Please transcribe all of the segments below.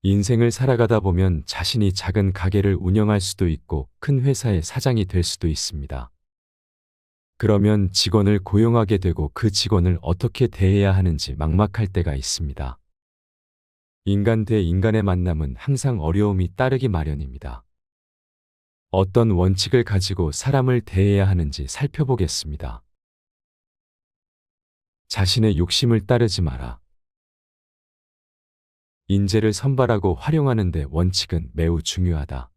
인생을 살아가다 보면 자신이 작은 가게를 운영할 수도 있고 큰 회사의 사장이 될 수도 있습니다. 그러면 직원을 고용하게 되고 그 직원을 어떻게 대해야 하는지 막막할 때가 있습니다. 인간 대 인간의 만남은 항상 어려움이 따르기 마련입니다. 어떤 원칙을 가지고 사람을 대해야 하는지 살펴보겠습니다. 자신의 욕심을 따르지 마라. 인재를 선발하고 활용하는 데 원칙은 매우 중요하다.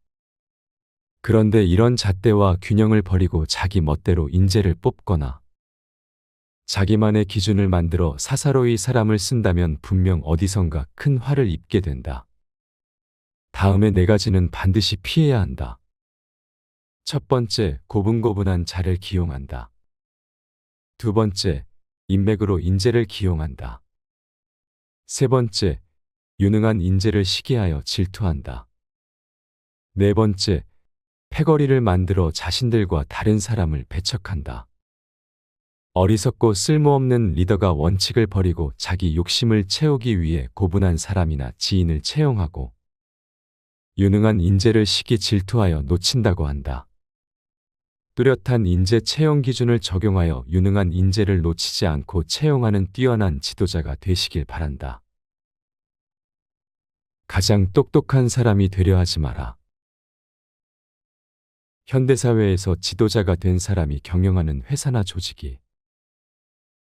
그런데 이런 잣대와 균형을 버리고 자기 멋대로 인재를 뽑거나 자기만의 기준을 만들어 사사로이 사람을 쓴다면 분명 어디선가 큰 화를 입게 된다. 다음에 네 가지는 반드시 피해야 한다. 첫 번째, 고분고분한 자를 기용한다. 두 번째, 인맥으로 인재를 기용한다. 세 번째, 유능한 인재를 시기하여 질투한다. 네 번째, 패거리를 만들어 자신들과 다른 사람을 배척한다. 어리석고 쓸모없는 리더가 원칙을 버리고 자기 욕심을 채우기 위해 고분한 사람이나 지인을 채용하고 유능한 인재를 시기 질투하여 놓친다고 한다. 뚜렷한 인재 채용 기준을 적용하여 유능한 인재를 놓치지 않고 채용하는 뛰어난 지도자가 되시길 바란다. 가장 똑똑한 사람이 되려 하지 마라. 현대사회에서 지도자가 된 사람이 경영하는 회사나 조직이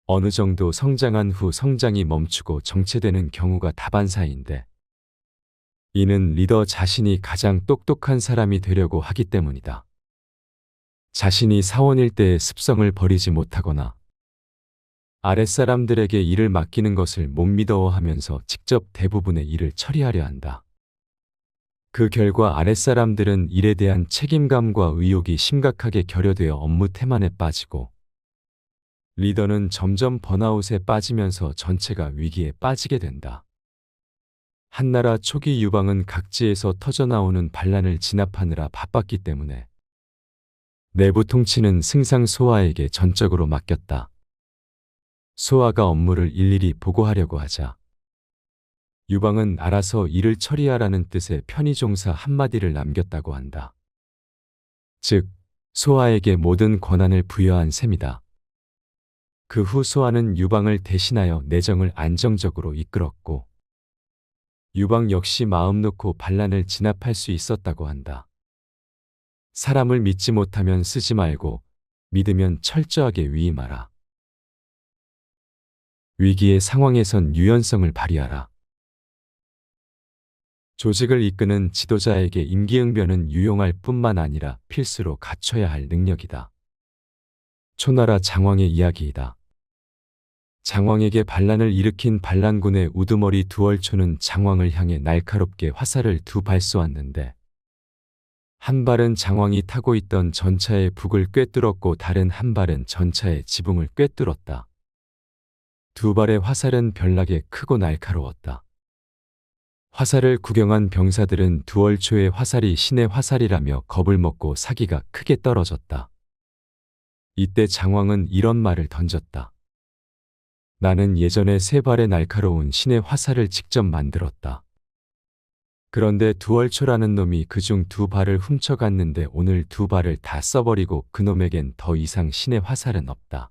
어느 정도 성장한 후 성장이 멈추고 정체되는 경우가 다반사인데 이는 리더 자신이 가장 똑똑한 사람이 되려고 하기 때문이다. 자신이 사원일 때의 습성을 버리지 못하거나 아랫사람들에게 일을 맡기는 것을 못 믿어하면서 직접 대부분의 일을 처리하려 한다. 그 결과 아랫사람들은 일에 대한 책임감과 의욕이 심각하게 결여되어 업무 태만에 빠지고 리더는 점점 번아웃에 빠지면서 전체가 위기에 빠지게 된다. 한나라 초기 유방은 각지에서 터져나오는 반란을 진압하느라 바빴기 때문에 내부 통치는 승상 소아에게 전적으로 맡겼다. 소아가 업무를 일일이 보고하려고 하자 유방은 알아서 일을 처리하라는 뜻의 편의종사 한마디를 남겼다고 한다. 즉, 소아에게 모든 권한을 부여한 셈이다. 그 후 소아는 유방을 대신하여 내정을 안정적으로 이끌었고 유방 역시 마음 놓고 반란을 진압할 수 있었다고 한다. 사람을 믿지 못하면 쓰지 말고 믿으면 철저하게 위임하라. 위기의 상황에선 유연성을 발휘하라. 조직을 이끄는 지도자에게 임기응변은 유용할 뿐만 아니라 필수로 갖춰야 할 능력이다. 초나라 장왕의 이야기이다. 장왕에게 반란을 일으킨 반란군의 우두머리 두월초는 장왕을 향해 날카롭게 화살을 두 발 쏘았는데 한 발은 장왕이 타고 있던 전차의 북을 꿰뚫었고 다른 한 발은 전차의 지붕을 꿰뚫었다. 두 발의 화살은 별나게 크고 날카로웠다. 화살을 구경한 병사들은 두월초의 화살이 신의 화살이라며 겁을 먹고 사기가 크게 떨어졌다. 이때 장왕은 이런 말을 던졌다. 나는 예전에 세 발의 날카로운 신의 화살을 직접 만들었다. 그런데 두월초라는 놈이 그중 두 발을 훔쳐갔는데 오늘 두 발을 다 써버리고 그놈에겐 더 이상 신의 화살은 없다.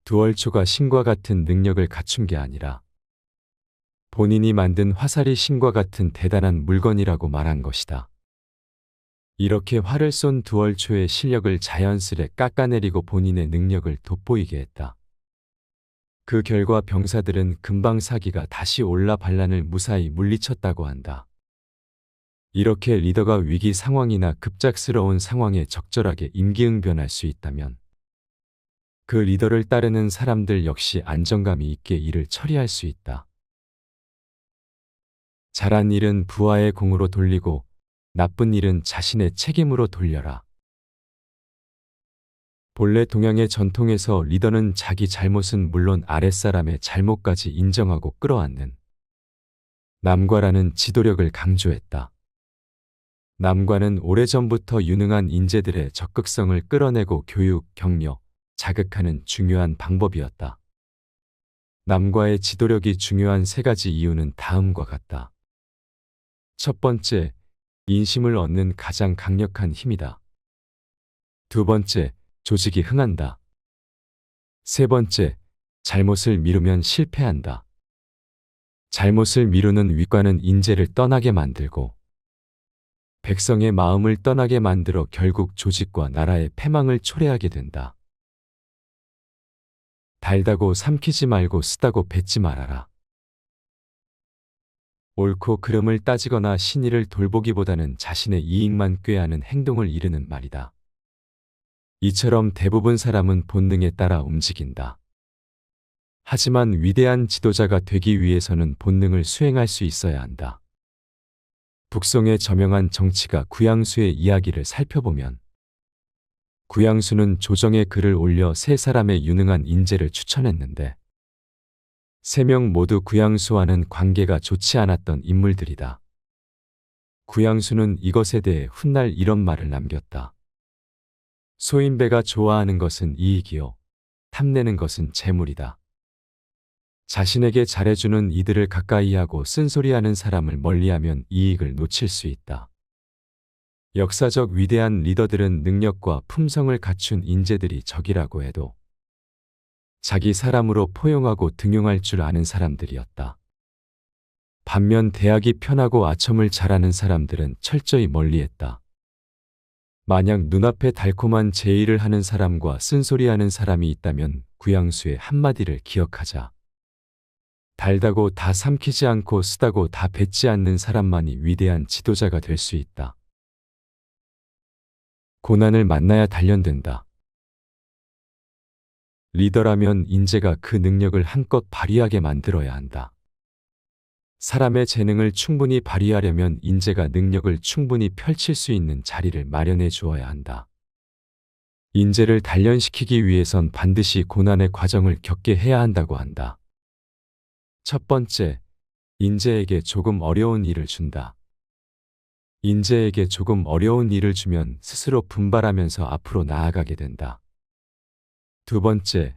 두월초가 신과 같은 능력을 갖춘 게 아니라 본인이 만든 화살이 신과 같은 대단한 물건이라고 말한 것이다. 이렇게 활을 쏜 두월초의 실력을 자연스레 깎아내리고 본인의 능력을 돋보이게 했다. 그 결과 병사들은 금방 사기가 다시 올라 반란을 무사히 물리쳤다고 한다. 이렇게 리더가 위기 상황이나 급작스러운 상황에 적절하게 임기응변할 수 있다면 그 리더를 따르는 사람들 역시 안정감이 있게 일을 처리할 수 있다. 잘한 일은 부하의 공으로 돌리고 나쁜 일은 자신의 책임으로 돌려라. 본래 동양의 전통에서 리더는 자기 잘못은 물론 아랫사람의 잘못까지 인정하고 끌어안는 남과라는 지도력을 강조했다. 남과는 오래전부터 유능한 인재들의 적극성을 끌어내고 교육, 격려, 자극하는 중요한 방법이었다. 남과의 지도력이 중요한 세 가지 이유는 다음과 같다. 첫 번째, 인심을 얻는 가장 강력한 힘이다. 두 번째, 조직이 흥한다. 세 번째, 잘못을 미루면 실패한다. 잘못을 미루는 위과는 인재를 떠나게 만들고 백성의 마음을 떠나게 만들어 결국 조직과 나라의 패망을 초래하게 된다. 달다고 삼키지 말고 쓰다고 뱉지 말아라. 옳고 그름을 따지거나 신의를 돌보기보다는 자신의 이익만 꾀하는 행동을 이르는 말이다. 이처럼 대부분 사람은 본능에 따라 움직인다. 하지만 위대한 지도자가 되기 위해서는 본능을 수행할 수 있어야 한다. 북송의 저명한 정치가 구양수의 이야기를 살펴보면 구양수는 조정에 글을 올려 세 사람의 유능한 인재를 추천했는데 세 명 모두 구양수와는 관계가 좋지 않았던 인물들이다. 구양수는 이것에 대해 훗날 이런 말을 남겼다. 소인배가 좋아하는 것은 이익이요. 탐내는 것은 재물이다. 자신에게 잘해주는 이들을 가까이 하고 쓴소리하는 사람을 멀리하면 이익을 놓칠 수 있다. 역사적 위대한 리더들은 능력과 품성을 갖춘 인재들이 적이라고 해도 자기 사람으로 포용하고 등용할 줄 아는 사람들이었다. 반면 대하기 편하고 아첨을 잘하는 사람들은 철저히 멀리했다. 만약 눈앞에 달콤한 제의를 하는 사람과 쓴소리하는 사람이 있다면 구양수의 한마디를 기억하자. 달다고 다 삼키지 않고 쓰다고 다 뱉지 않는 사람만이 위대한 지도자가 될 수 있다. 고난을 만나야 단련된다. 리더라면 인재가 그 능력을 한껏 발휘하게 만들어야 한다. 사람의 재능을 충분히 발휘하려면 인재가 능력을 충분히 펼칠 수 있는 자리를 마련해 주어야 한다. 인재를 단련시키기 위해선 반드시 고난의 과정을 겪게 해야 한다고 한다. 첫 번째, 인재에게 조금 어려운 일을 준다. 인재에게 조금 어려운 일을 주면 스스로 분발하면서 앞으로 나아가게 된다. 두 번째,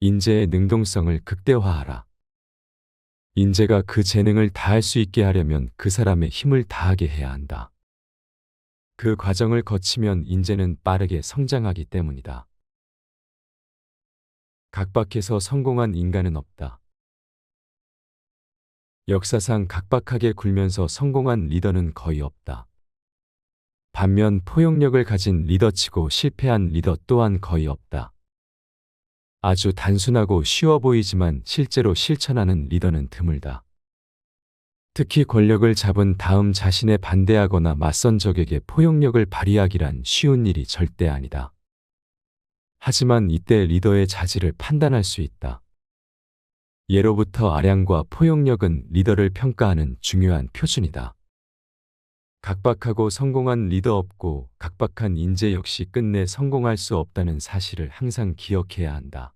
인재의 능동성을 극대화하라. 인재가 그 재능을 다할 수 있게 하려면 그 사람의 힘을 다하게 해야 한다. 그 과정을 거치면 인재는 빠르게 성장하기 때문이다. 각박해서 성공한 인간은 없다. 역사상 각박하게 굴면서 성공한 리더는 거의 없다. 반면 포용력을 가진 리더치고 실패한 리더 또한 거의 없다. 아주 단순하고 쉬워 보이지만 실제로 실천하는 리더는 드물다. 특히 권력을 잡은 다음 자신에 반대하거나 맞선 적에게 포용력을 발휘하기란 쉬운 일이 절대 아니다. 하지만 이때 리더의 자질을 판단할 수 있다. 예로부터 아량과 포용력은 리더를 평가하는 중요한 표준이다. 각박하고 성공한 리더 없고 각박한 인재 역시 끝내 성공할 수 없다는 사실을 항상 기억해야 한다.